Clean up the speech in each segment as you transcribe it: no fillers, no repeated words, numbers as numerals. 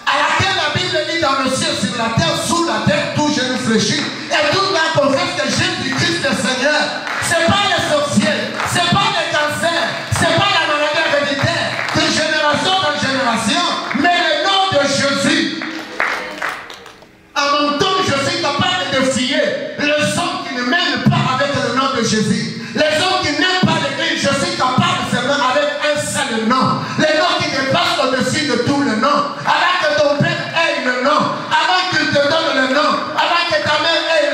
à laquelle la Bible dit dans le ciel, sur la terre, sous la terre, tout genou fléchit, et tout là confesse que Jésus-Christ est Seigneur. C'est pas les sorciers, c'est pas les cancers, c'est pas la maladie héréditaire, de génération en génération, mais le nom de Jésus. À mon tour, je suis capable de fier les hommes qui ne m'aiment pas avec le nom de Jésus. Les hommes qui n'aiment pas l'église, je suis capable seulement avec un seul nom. Le nom qui dépasse au-dessus de tout le nom. Avant que ton père ait le nom, avant qu'il te donne le nom, avant que ta mère ait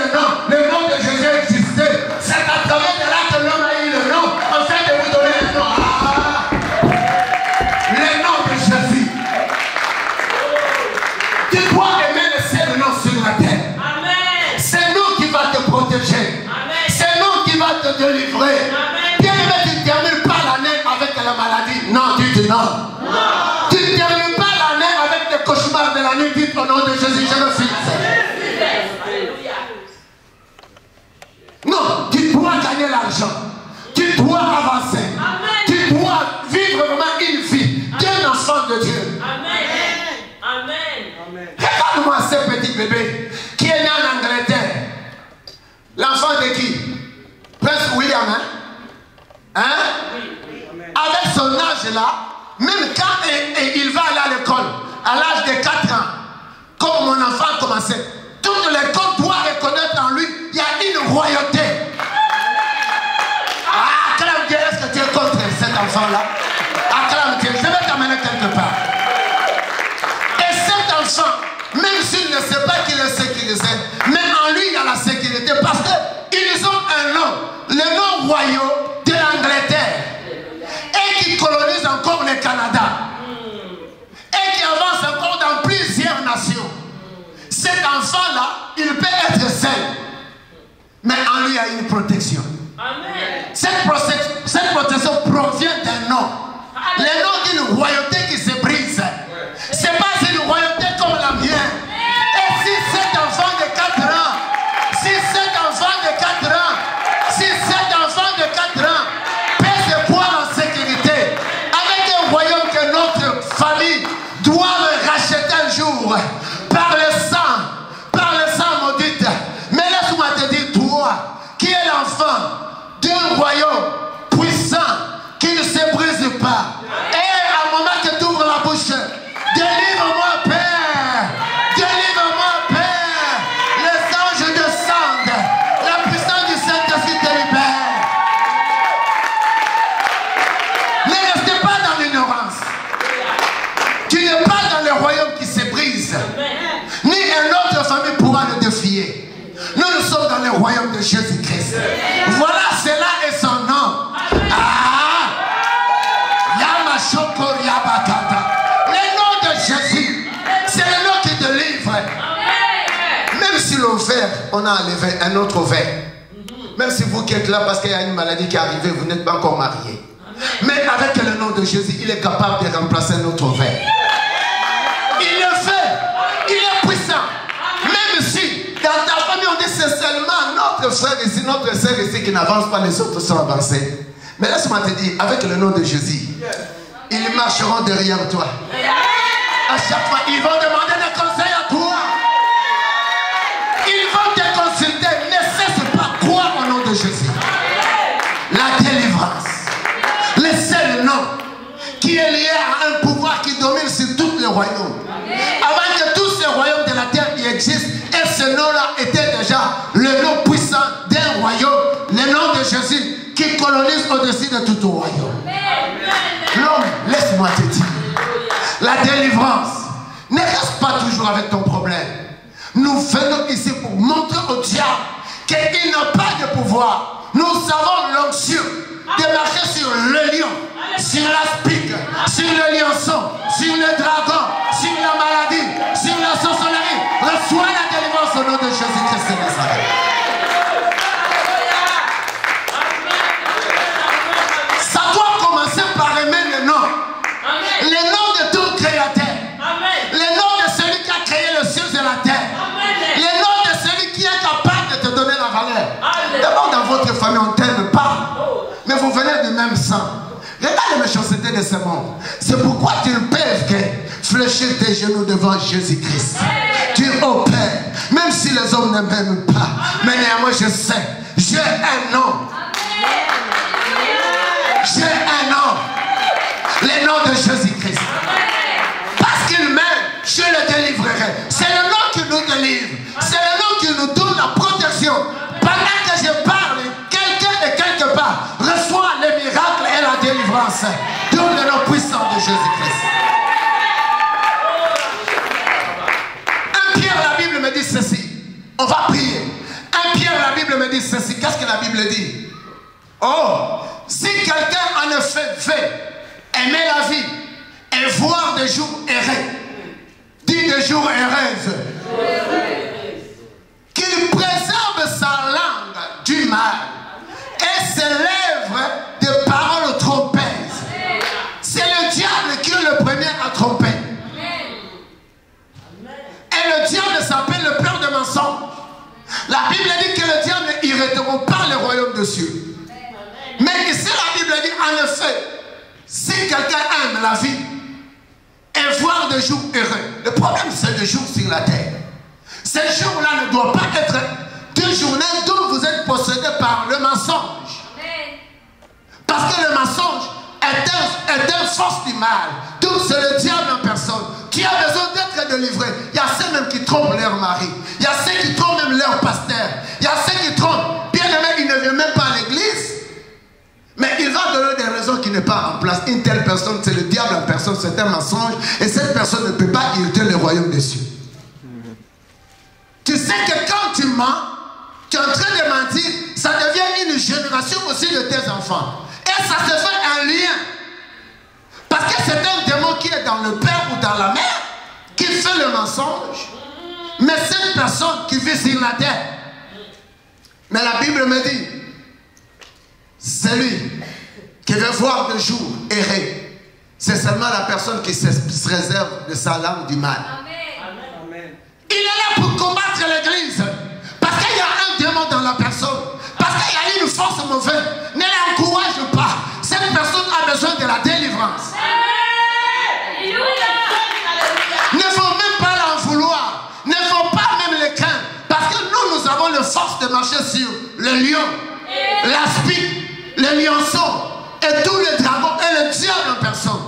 le nom de Jésus existait. C'est à travers de là que l'homme a eu le nom, afin de vous donner le nom. Le nom de Jésus. Tu dois aimer le seul nom sur la terre. C'est nous qui va te protéger. C'est nous qui va te délivrer. Bien aimé, tu ne termines pas l'année avec la maladie. Non, tu dis non. Tu ne termines pas l'année avec des cauchemars de la nuit. Dites au nom de Jésus, je le fixe. Non, tu dois gagner l'argent. Tu dois avancer. Tu dois vivre vraiment une vie d'un enfant de Dieu. Regarde-moi ce petit bébé qui est né en Angleterre. L'enfant de qui? Prince William, hein? Avec son âge là, même quand il va aller à l'école, à l'âge de 4 ans, comme mon enfant a commencé, toute l'école doit reconnaître en lui, il y a une royauté. Acclame Dieu, est-ce que tu es contre cet enfant-là? Acclame Dieu, je vais t'amener quelque part. Et cet enfant, même s'il ne sait pas qu'il est sécurisé, mais en lui il y a la sécurité parce qu'ils ont un nom, le nom royal de l'Angleterre, et qui colonise encore le Canada, et qui avance encore dans plusieurs nations. Cet enfant-là, il peut être seul, mais en lui il y a une protection. Cette protection provient d'un nom, le nom d'une royauté qui se brise. C'est pas une royauté comme la mienne. Et si cet enfant de 4 ans, si cet enfant de 4 ans, si cet enfant de 4 ans peut se voir en sécurité avec un royaume que notre famille doit racheter un jour par le sang maudit. Mais laisse-moi te dire, toi qui es l'enfant d'un royaume puissant qui ne se brise pas, et à un moment que tu ouvres la bouche, délivre-moi, Père. Délivre-moi, Père. Les anges descendent. La puissance du Saint-Esprit te libère. Ne restez pas dans l'ignorance. Tu n'es pas dans le royaume qui se brise. Ni une autre famille pourra le défier. Nous sommes dans le royaume de Jésus-Christ. Voilà, cela est son nom. Yamashoko Yabakata. Jésus, c'est le nom qui délivre. Même si le verre, on a enlevé un autre verre. Même si vous qui êtes là parce qu'il y a une maladie qui est arrivée, vous n'êtes pas encore marié. Mais avec le nom de Jésus, il est capable de remplacer notre verre. Il le fait. Il est puissant. Même si dans ta famille on dit c'est seulement notre frère ici, notre soeur ici qui n'avance pas, les autres sont avancés. Mais laisse-moi te dire, avec le nom de Jésus, ils marcheront derrière toi. À chaque fois, ils vont demander des conseils à toi. Ils vont te consulter. Ne cesse pas croire au nom de Jésus. La délivrance. Le seul nom qui est lié à un pouvoir qui domine sur tous les royaumes. Avant que tous ces royaumes de la terre y existent, et ce nom-là était déjà le nom puissant d'un royaume. Le nom de Jésus qui colonise au-dessus de tout royaume. L'homme, laisse-moi te dire. La délivrance. Ne reste pas toujours avec ton problème. Nous venons ici pour montrer au diable qu'il n'a pas de pouvoir. Nous avons l'onction de marcher sur le lion, sur l'aspic, sur le lionceau, sur le dragon, sur la maladie, sur la sorcellerie. Reçois la délivrance au nom de Jésus-Christ de Nazareth. Ça doit commencer par aimer le nom. Le nom de tout créateur. Le nom de celui qui a créé le ciel et la terre. Le nom de celui qui est capable de te donner la valeur. D'abord dans votre famille on ne t'aime pas. Mais vous venez du même sang. Regarde les méchancetés de ce monde. C'est pourquoi tu ne peux que fléchir tes genoux devant Jésus-Christ. Dis au Père, même si les hommes ne m'aiment pas, mais néanmoins je sais, j'ai un nom. J'ai un nom. Le nom de Jésus-Christ. Parce qu'il m'aime, je le délivrerai. C'est le nom qui nous délivre. C'est le nom qui nous donne la protection. Pendant que je parle, quelqu'un de quelque part reçoit les miracles et la délivrance. D'où le nom puissant de Jésus-Christ. 1 Pierre, la Bible me dit ceci. On va prier. 1 Pierre, la Bible me dit ceci. Qu'est-ce que la Bible dit? Oh, si quelqu'un en effet veut aimer la vie et voir des jours errés, dit des jours heureuses, qu'il préserve sa langue du mal et ses lèvres de paroles trompeuses. C'est le diable qui est le premier à tromper. Et le diable s'appelle le père de mensonges. La Bible dit que le diable n'irriteront pas le royaume de cieux. Mais ici la Bible dit en effet, si quelqu'un aime la vie et voir des jours heureux, le problème c'est les jours sur la terre. Ces jours-là ne doivent pas être des journées dont vous êtes possédés par le mensonge. Parce que le mensonge est une force du mal. Donc c'est le diable en personne qui a besoin d'être délivré. Il y a ceux même qui trompent leur mari. Il y a ceux qui trompent même leur pasteur. Il y a ceux qui trompent. Bien aimé, il ne vient même pas à l'église. Mais il va donner des raisons qui n'est pas en place. Une telle personne, c'est le diable en personne, c'est un mensonge. Et cette personne ne peut pas hériter le royaume des cieux. Tu sais que quand tu mens, tu es en train de mentir, ça devient une génération aussi de tes enfants. Et ça se fait un lien. Parce que c'est un démon qui est dans le père ou dans la mère qui fait le mensonge. Mais cette personne qui vit sur la terre. Mais la Bible me dit, celui qui veut voir le jour errer, c'est seulement la personne qui se réserve de sa langue du mal. Amen. Il est là pour combattre l'église. Parce qu'il y a un démon dans la personne. Parce qu'il y a une force mauvaise. Ne l'encourage pas. Cette personne a besoin de la délivrance. Ne faut même pas l'en vouloir. Ne faut pas même le craindre. Parce que nous avons la force de marcher sur le lion, l'aspic, le lionceau et tous les dragons et le diable en personne.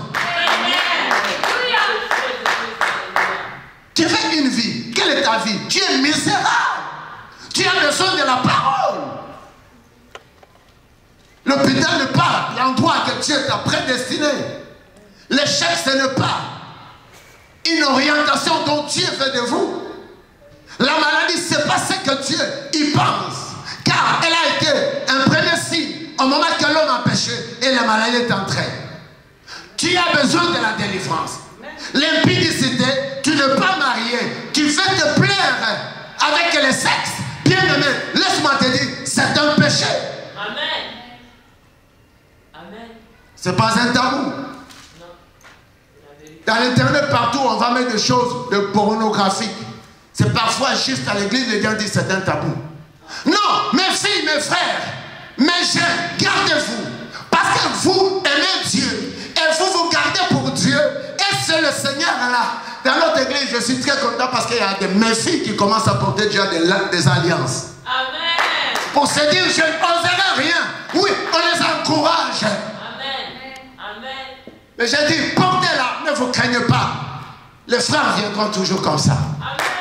Tu veux une vie. Quelle est ta vie? Tu es misérable. Tu as besoin de la parole. L'hôpital n'est pas l'endroit que Dieu t'a prédestiné. L'échec, ce n'est pas une orientation dont Dieu fait de vous. La maladie, ce n'est pas ce que Dieu y pense. Car elle a été un premier signe au moment que l'homme a péché et la maladie est entrée. Tu as besoin de la délivrance. L'impudicité, tu n'es pas marié. Tu fais te plaire avec le sexe. Bien aimé, laisse-moi te dire, c'est un péché. Amen. Amen. C'est pas un tabou. Dans l'internet, partout, on va mettre des choses de pornographiques. C'est parfois juste à l'église, les gens disent c'est un tabou. Non, mes filles, mes frères, mes jeunes, gardez-vous. Parce que vous aimez Dieu. Et vous vous gardez pour Dieu. Et c'est le Seigneur là. Dans notre église, je suis très content parce qu'il y a des mes filles qui commencent à porter déjà des alliances. Amen. Pour se dire, je n'oserai rien. Oui, on les encourage. Amen. Amen. Mais j'ai dit, portez-la, ne vous craignez pas. Les frères viendront toujours comme ça.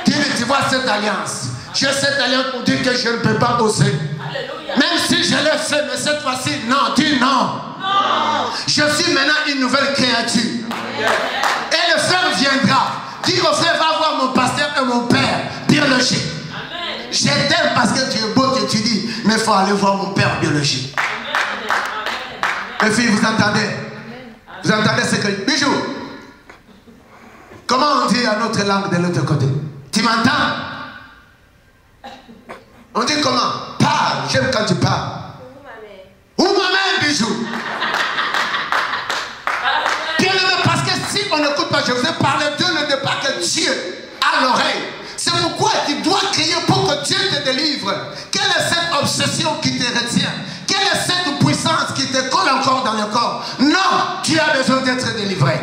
Dis, tu vois cette alliance. J'ai cette alliance pour dire que je ne peux pas oser. Alléluia. Même si je l'ai fait, mais cette fois-ci, non, dis non. Non. Je suis maintenant une nouvelle créature. Et le frère viendra. Dis au frère, va voir mon pasteur et mon père biologique. Je t'aime parce que tu es beau, que tu dis, mais il faut aller voir mon père biologique. Mes filles, vous entendez? Vous entendez ce que... Bijou, comment on dit à notre langue de l'autre côté? Tu m'entends? On dit comment? Parle, j'aime quand tu parles. Où ma mère, Bijou? Bien aimé, parce que si on n'écoute pas, je vous ai parlé, Dieu ne dit pas que Dieu a l'oreille. C'est pourquoi tu dois crier pour que Dieu te délivre. Quelle est cette obsession qui te retient? Quelle est cette puissance qui te colle encore dans le corps? Non, tu as besoin d'être délivré.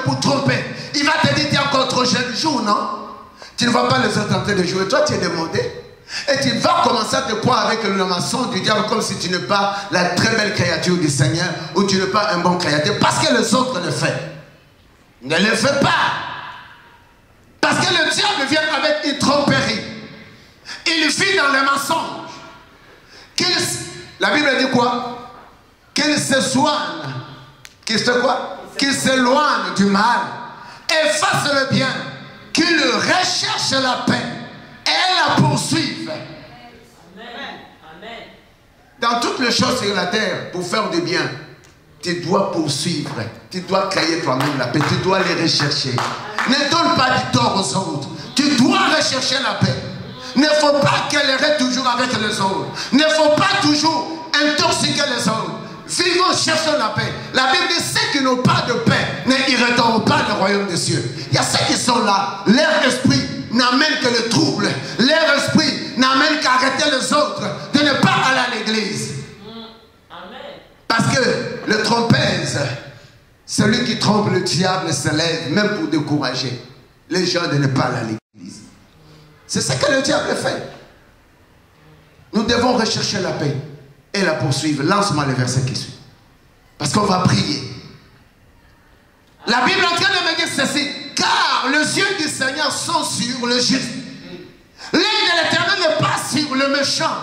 pour tromper. Il va te dire, tu es encore trop jeune. Joue, non? Tu ne vois pas les autres en train de jouer. Toi, tu es demandé. Et tu vas commencer à te croire avec le maçon du diable comme si tu n'es pas la très belle créature du Seigneur ou tu n'es pas un bon créateur. Parce que les autres le font. Ne le fais pas. Parce que le diable vient avec une tromperie. Il vit dans les mensonges. La Bible dit quoi? Qu'il se soigne. Qu'il se quoi? Qu'il s'éloigne du mal. Et fasse le bien. Qu'il recherche la paix. Et la poursuive. Amen. Dans toutes les choses sur la terre, pour faire du bien, tu dois poursuivre. Tu dois créer toi-même la paix. Tu dois les rechercher. Ne donne pas du tort aux autres. Tu dois rechercher la paix. Il ne faut pas qu'elle reste toujours avec les autres. Il ne faut pas toujours intoxiquer les autres. Vivons, cherchons la paix. La Bible dit ceux qui n'ont pas de paix n'hériteront pas le royaume des cieux. Il y a ceux qui sont là. Leur esprit n'amène que le trouble. Leur esprit n'amène qu'à arrêter les autres de ne pas aller à l'église. Parce que le trompeur, celui qui trompe le diable se lève même pour décourager les gens de ne pas aller à l'église. C'est ce que le diable fait. Nous devons rechercher la paix et la poursuivre. Lance-moi le verset qui suit. Parce qu'on va prier. La Bible est en train de me dire ceci. Car les yeux du Seigneur sont sur le juste. L'œil de l'Éternel n'est pas sur le méchant.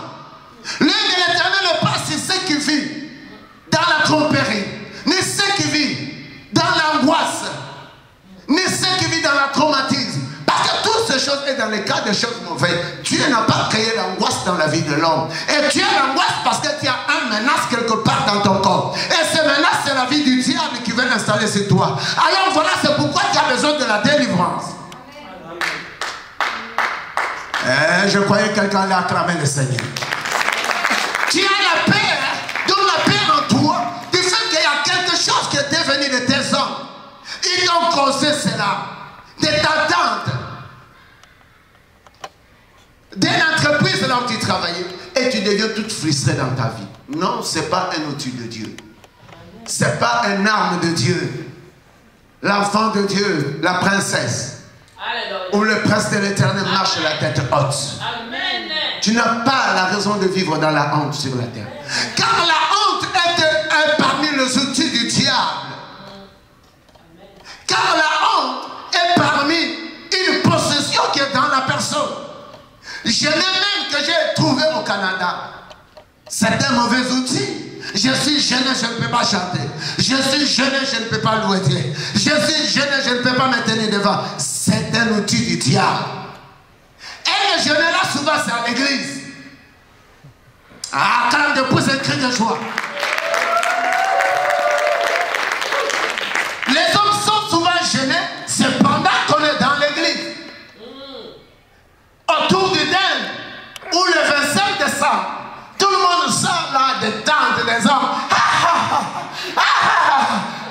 L'œil de l'Éternel n'est pas sur ceux qui vivent dans la tromperie, ni ceux qui vivent dans l'angoisse, ni ceux qui vivent dans la traumatisme. Parce que toutes ces choses, et dans les cas de choses mauvaises, Dieu n'a pas créé l'angoisse dans la vie de l'homme. Et tu as l'angoisse parce que tu as une menace quelque part dans ton corps. Et cette menace, c'est la vie du diable qui veut l'installer sur toi. Alors voilà, c'est pourquoi tu as besoin de la délivrance. Je croyais que quelqu'un allait acclamer le Seigneur. Tu as la paix, donc la paix en toi, du fait qu'il y a quelque chose qui est devenu de tes hommes. Ils t'ont causé cela, de t'attendre, d'une entreprise là où tu travaillais, et tu deviens toute frustrée dans ta vie. Non, ce n'est pas un outil de Dieu. Ce n'est pas une arme de Dieu. L'enfant de Dieu, la princesse, ou le prince de l'Éternel marche la tête haute. Amen. Tu n'as pas la raison de vivre dans la honte sur la terre. Car la honte est parmi les outils du diable. Car la honte est parmi une possession qui est dans la personne. Je n'ai même que j'ai trouvé au Canada. C'est un mauvais outil. Je suis gêné, je ne peux pas chanter. Je suis gêné, je ne peux pas louer Dieu. Je suis gêné, je ne peux pas me tenir devant. C'est un outil du diable. Et le gêné là, souvent, c'est à l'église. Ah, quand de pousse un cri de joie. Les hommes sont souvent gênés, c'est pendant qu'on est dans l'église. Autour du dîner, où le 25 décembre, tout le monde sort là des tentes des hommes.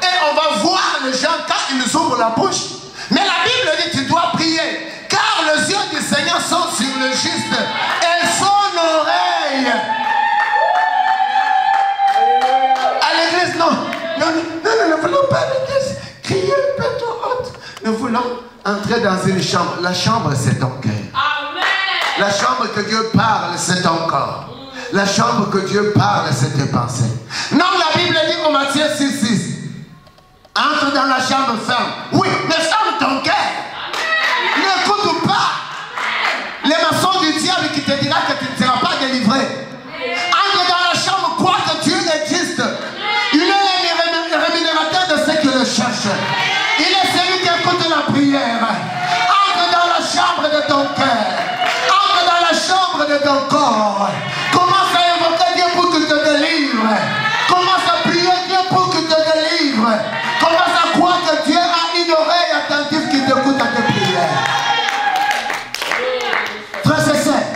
Et on va voir les gens quand ils ouvrent la bouche. Mais la Bible dit tu dois prier. Car les yeux du Seigneur sont sur le juste et son oreille. À l'église, non. Nous ne voulons pas à l'église. Crier un peu trop haute. Nous voulons entrer dans une chambre. La chambre, c'est ton cœur. La chambre que Dieu parle, c'est ton corps. La chambre que Dieu parle, c'est tes pensées. Non, la Bible dit au Matthieu 6,6. Entre dans la chambre ferme. Oui, mais ferme ton cœur. N'écoute pas les maçons du diable qui te dira que tu ne seras pas délivré. Entre dans la chambre, crois que Dieu existe. Il est le rémunérateur de ceux qui le cherchent. Il est celui qui écoute la prière. Entre dans la chambre de ton cœur. Entre dans la chambre de ton corps. Commence à invoquer Dieu pour qu'il te délivre. Commence à prier Dieu pour qu'il te délivre. Commence à croire que Dieu a une oreille attentive qui t'écoute à tes prières. Frères et sœurs,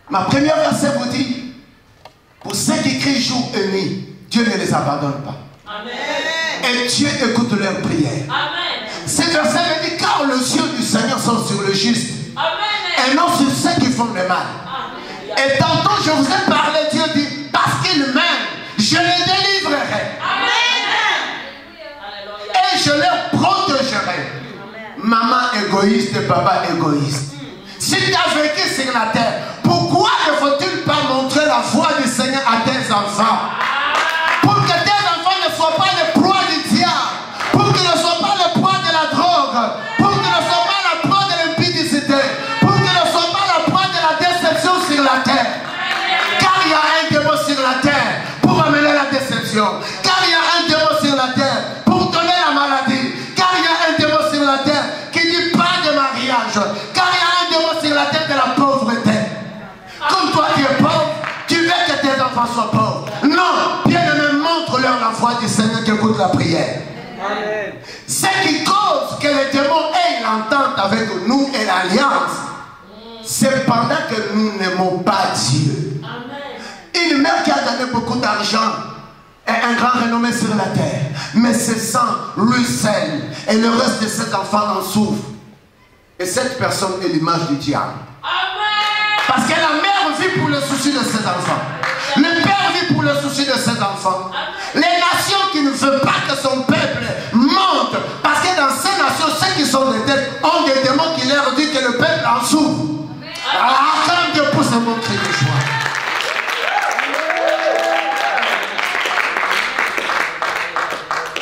ma première verset vous dit, pour ceux qui crient jour et nuit, Dieu ne les abandonne pas. Amen. Et Dieu écoute leurs prières. Amen. Ce verset me dit, car les yeux du Seigneur sont sur le juste. Amen. Et non sur ceux qui font le mal. Amen. Et tantôt je vous ai parlé, Dieu dit, parce qu'il m'aime, je les délivrerai. Amen. égoïste et papa égoïste. Si tu as vécu sur la terre, pourquoi ne faut-il pas montrer la foi du Seigneur à tes enfants? Pour que tes enfants ne soient pas les proies du diable, pour qu'ils ne soient pas les proies de la drogue, pour qu'ils ne soient pas la proie de l'impudicité, pour qu'ils ne soient pas la proie de la déception sur la terre. Car il y a un démon sur la terre pour amener la déception. Car il y a un démon sur la terre pour donner la maladie. Car il y a un démon sur la terre qui dit pas de mariage. Car il y a un démon sur la terre de la pauvreté. Comme toi tu es pauvre, tu veux que tes enfants soient pauvres. Non, bien-aimé, montre-leur la foi du Seigneur qui écoute la prière. Amen. Ce qui cause que les démons aient l'entente avec nous et l'alliance, c'est pendant que nous n'aimons pas Dieu. Amen. Une mère qui a donné beaucoup d'argent est un grand renommé sur la terre, mais ses sangs ruissellent et le reste de ses enfants en souffre. Et cette personne est l'image du diable. Amen. Parce que la mère vit pour le souci de ses enfants. Le père vit pour le souci de ses enfants. Amen. Les nations qui ne veulent pas que son peuple monte, parce que dans ces nations, ceux qui sont des têtes ont des démons qui leur disent que le peuple en souffre. Ah, quand Dieu pousse un bon cri de joie.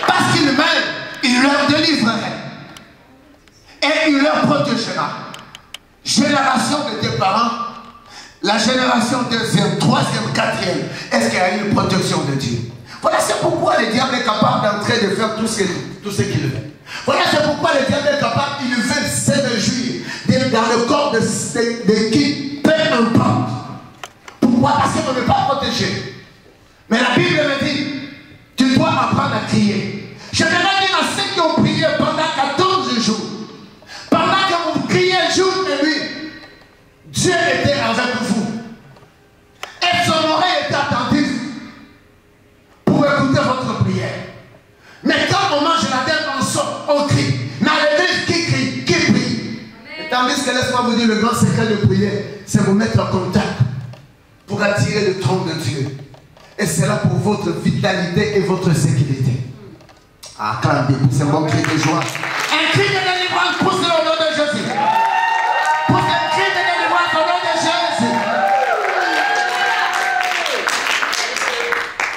Parce qu'il m'aime, il leur délivrerait. Et il leur protégera. Génération de tes parents, la génération deuxième, troisième, quatrième, est-ce qu'il y a une protection de Dieu? Voilà, c'est pourquoi le diable est capable d'entrer de faire tout ce qu'il veut. Voilà, c'est pourquoi le diable est capable, il veut séduire dans le corps de qui, peu importe. Pourquoi? Parce qu'on ne veut pas protéger. Mais la Bible me dit, tu dois apprendre à crier. Je vais dire à ceux qui ont prié pendant 14 jours, pendant que vous criez jour et nuit, Dieu était avec vous. Et son oreille était attentive pour écouter votre prière. Mais quand on mange la tête, on sort, on crie. Dans l'église, qui crie, qui prie. Et tandis que laisse-moi vous dire, le grand secret de prière, c'est vous mettre en contact pour attirer le trône de Dieu. Et c'est là pour votre vitalité et votre sécurité. Ah, acclamez-vous, c'est mon cri de joie. Un cri de délivrance, pousse-le au nom de Jésus. Pousse un cri de délivrance au nom de Jésus.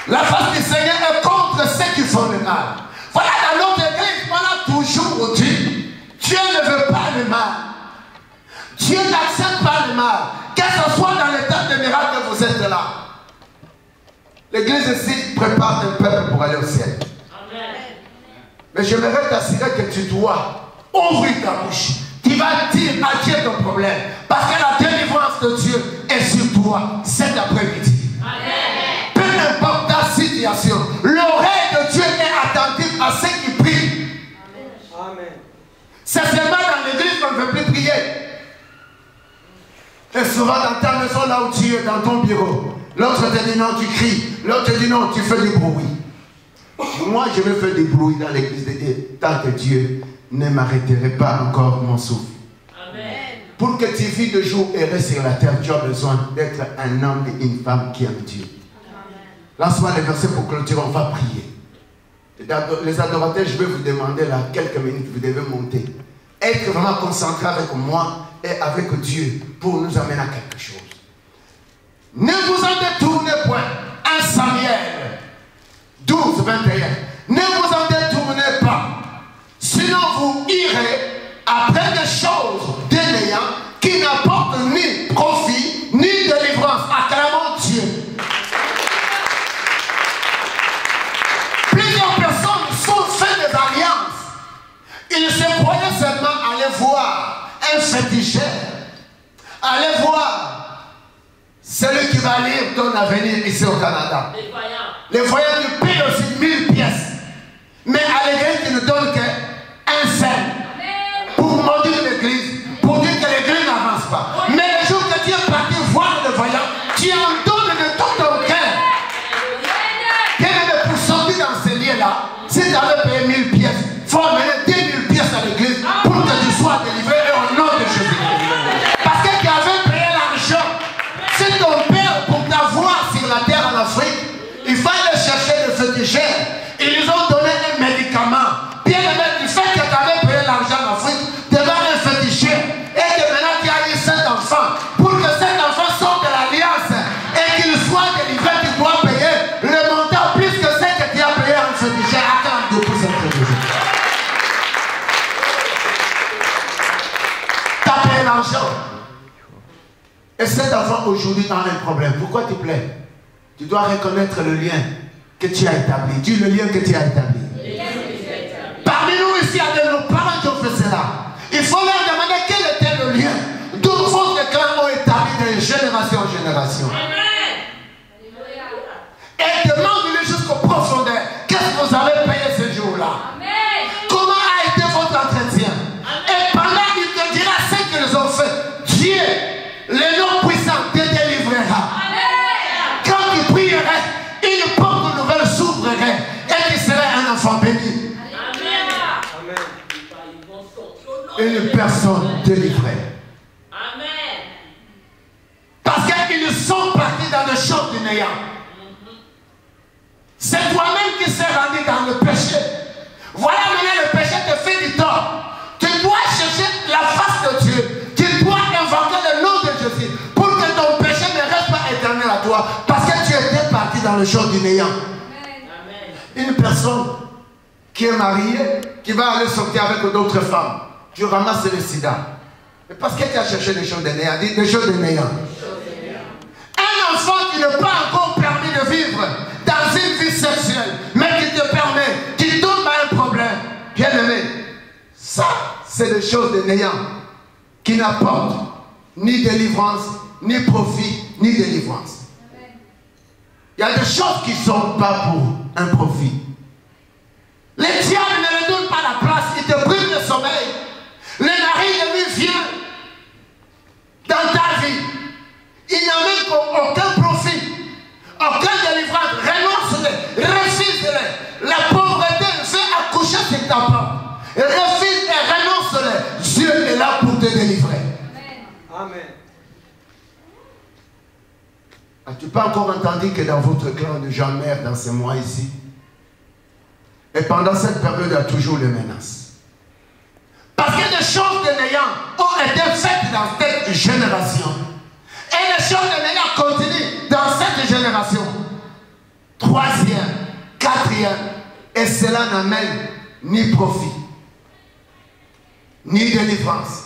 La face du Seigneur est contre ceux qui font le mal. Voilà, dans notre église, on a toujours dit, Dieu ne veut pas le mal. Dieu n'accepte pas le mal. Que ce soit dans l'état de miracle que vous êtes là. L'église ici prépare un peuple pour aller au ciel. Amen. Mais j'aimerais t'assurer que tu dois ouvrir ta bouche. Tu vas dire à Dieu ton problème. Parce que la délivrance de Dieu est sur toi cet après-midi. Peu importe ta situation, l'oreille de Dieu est attentive à ceux qui prient. Amen. C'est seulement dans l'église qu'on ne veut plus prier. Et souvent dans ta maison, là où tu es, dans ton bureau, l'autre te dit non, tu cries. L'autre te dit non, tu fais du bruit. Moi, je vais faire du bruit dans l'église de Dieu tant que Dieu ne m'arrêterait pas encore mon souffle. Amen. Pour que tu vis de jour et restes sur la terre, tu as besoin d'être un homme et une femme qui aiment Dieu. Lance-moi les versets pour clôturer, on va prier. Les adorateurs, je vais vous demander là, quelques minutes, vous devez monter. Être vraiment concentré avec moi et avec Dieu pour nous amener à quelque chose. Ne vous en détournez point. 1 Samuel 12, 21. Ne vous en détournez pas. Sinon vous irez après des choses dénéantes qui n'apportent ni profit ni délivrance. Acclamons Dieu. Plusieurs personnes sont fait des alliances. Ils se croyaient seulement aller voir un féticheur. Allez voir celui qui va lire ton avenir ici au Canada. Les voyants tu payes aussi 1000 pièces. Mais à l'église, tu ne donnes qu'un cent pour maudire l'église, pour dire que l'église n'avance pas. Mais le jour que tu es parti voir le voyant, tu en donnes de tout ton cœur. Quel est pour sortir dans ce lieu-là? Si tu avais payé 1000 pièces, il faut amener 10 000 pièces à l'église pour que tu sois délivré au nom de Jésus. Parce que tu avais payé l'argent. Si ton père, pour t'avoir sur la terre en Afrique, il fallait chercher le féticheur Et cet enfant aujourd'hui a un problème. Pourquoi tu plais? Tu dois reconnaître le lien que tu as établi. Dis le lien que tu as établi. Parmi nous ici, il y a de nos parents qui ont fait cela. Il faut leur demander quel était le lien dont vos clans ont établi de génération en génération. Et demande-lui jusqu'au profondeur. Qu'est-ce que vous avez payé ce jour-là? Comment a été votre entretien? Et pendant qu'il te dira ce qu'ils ont fait, Dieu, le nom puissant, te délivrera. Quand tu prierais, une porte nouvelle s'ouvrirait et tu serais un enfant béni. Une personne délivrée. Parce qu'ils sont partis dans le champ du néant. C'est toi-même qui s'est rendu dans le péché. Voilà maintenant le péché te fait du tort. Tu dois chercher la face de Dieu. Tu dois invoquer le nom de Jésus pour que ton péché ne reste pas éternel à toi. Parce que tu étais parti dans le champ du néant. Une personne qui est mariée, qui va aller sortir avec d'autres femmes, tu ramasses le sida. Mais parce que tu as cherché des choses de néant, dis des choses de néant. Un enfant qui n'est pas encore permis de vivre dans une vie sexuelle, mais qui te permet, qui tombe à un problème, bien aimé, ça, c'est des choses de néant qui n'apportent ni délivrance, ni profit, ni délivrance. Il y a des choses qui ne sont pas pour un profit. Les diables ne leur donnent pas la place, ils te brûlent le sommeil. Les narines de lui viennent dans ta vie. Il n'amène aucun profit, aucun délivrance. Renonce-les, refuse-les. La pauvreté fait accoucher sur ta porte. Refuse et renonce-les. Dieu est là pour te délivrer. Amen. As-tu pas encore entendu que dans votre clan de gens meurent dans ces mois ici? Et pendant cette période, il y a toujours les menaces. Parce que des choses de néant ont été faites dans cette génération. Et les choses de néant continuent dans cette génération. Troisième, quatrième, et cela n'amène ni profit, ni délivrance.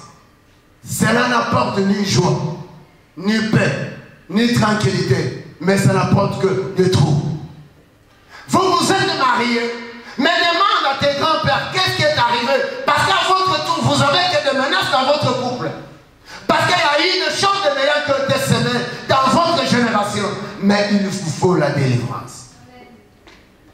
Cela n'apporte ni joie, ni paix, ni tranquillité, mais ça n'apporte que des troubles. Vous vous êtes mariés, mais demande à tes grands-pères qu'est-ce qui est arrivé. Parce qu'à votre tour, vous avez que des menaces dans votre couple. Parce qu'il y a eu une chose de meilleure qui a été semée dans votre génération. Mais il vous faut la délivrance.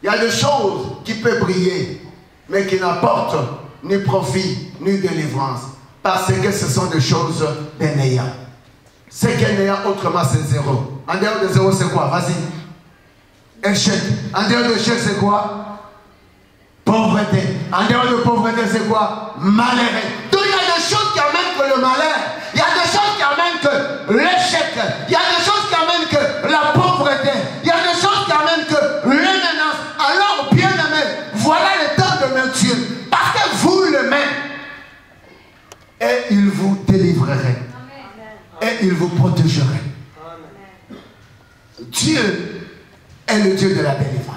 Il y a des choses qui peuvent briller, mais qui n'apportent ni profit, ni délivrance. Parce que ce sont des choses de néant. Ce qui est néant, autrement, c'est zéro. En dehors de zéro, c'est quoi? Vas-y. Échec. En dehors de échec, c'est quoi? Pauvreté. En dehors de pauvreté, c'est quoi? Malheur. Donc il y a des choses qui amènent que le malheur. Il y a des choses qui amènent que l'échec. Il y a des choses qui amènent que la pauvreté. Il y a des choses qui amènent que les menaces. Alors, bien aimé, voilà le temps de notre Dieu. Parce que vous l'aimez. Et il vous délivrerait. Et il vous protégerait. Dieu est le Dieu de la délivrance.